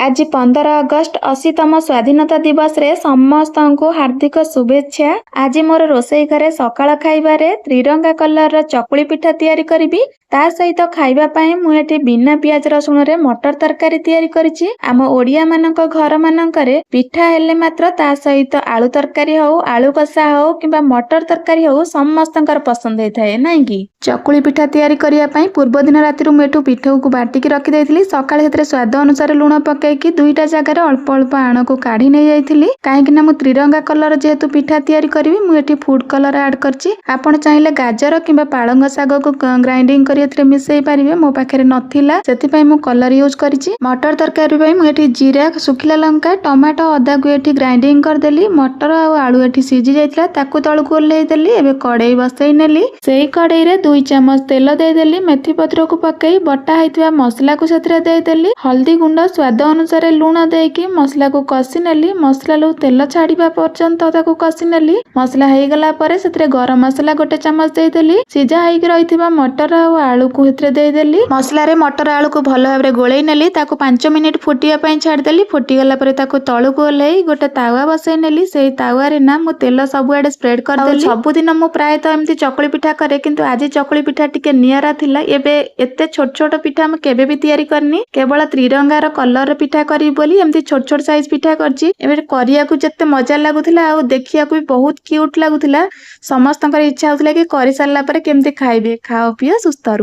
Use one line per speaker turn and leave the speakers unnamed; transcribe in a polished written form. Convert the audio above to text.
आज 15 अगस्त 80तम स्वाधीनता दिवस रे समस्त को हार्दिक शुभेच्छा। आज मोर रोसई घरे सकाळ खाइबारे त्रिरंगा कलर चकुली पिठा तैयारी करिबी। ता सहित खाइबा पई मु एठी बिना प्याज रसुण रे मटर तरकारी तैयारी करिछि। आम ओडिया मानक घर मानकरे पिठा हेले मात्र ता सहित आलू तरकारी हो, आलू कसा हो किबा मटर तरकारी हो समस्तंकर पसंद होइथाय नाही कि। चकुली पिठा तैयारी करिया पई पूर्व दिन राति रु मेठू पिठा को बाटिकी रखि दैथिली। सकाळ हेतरे स्वाद अनुसार लूण पकाइकी दुईटा जगार अल्प अल्प आण को काढ़ी नहीं जाइथिली। काहेकि ना मु त्रिरंगा कलर जेहेतु पिठा तैयारी करिवि मु एठी फूड कलर ऐड करछि। आपण चाहिले गाजर किबा पालंग साग को ग्राइंडिंग करी एथरे मिसई पारिबे। मो पाखरे नथिला सेति पई मु कलर यूज करिछि। मटर तरकारी पई मु एठी जीरा, सुखिला लंका, टमाटो, अदा को एठी ग्राइंडिंग कर देली। मटर आ आलू एठी सिझी जाइतला ताकू तळु को ओल्हेइ देली। एबे कड़ाई बसई नेली। सेही कड़ाई रे 2 चम्मच तेल दे देली। मेथी पत्र को पकई बटा हैतवा मसला को सेथरे दे देली। हल्दी गुंड स्वाद अनुसार लूण देकी मसला को कसी नेली। मसला लु तेल छाड़िबा पर्यंत ताको कसी नेली। मसला हेई गला परे सेथरे गरम मसला 1 चम्मच दे देली। सिझा हेई रहितबा मटर आ आलू को हेतरे दे देली। मसला रे मटर आलू को भलो भाबरे गोळेई नेली। ताको 5 मिनिट फुटिया पई छाड़ देली। फुटी गला परे ताको तळु को ओल्हेई गोटे तावा बसई नेली। सेही तावा रे ना मु तेल सब आडे स्प्रेड कर देली। सब दिन मु प्राय तो एम्ति चकुली पिठा करे किंतु आज चकुली पिठा टिके नियारा थिला। एबे एते छोट छोट पिठा म केबे भी तैयारी करनी। केवल त्रिरंगार कलर पिठा करी बोली एमती छोट छोट साइज पिठा करछि। एबे करिया को जत्ते मजा लागुथिला आ देखिया को भी बहुत क्यूट लागुथिला। समस्तंकर इच्छा होथिला कि करि सारला परे केमती खाइबे। खाओ पियो सुस्थ रहो।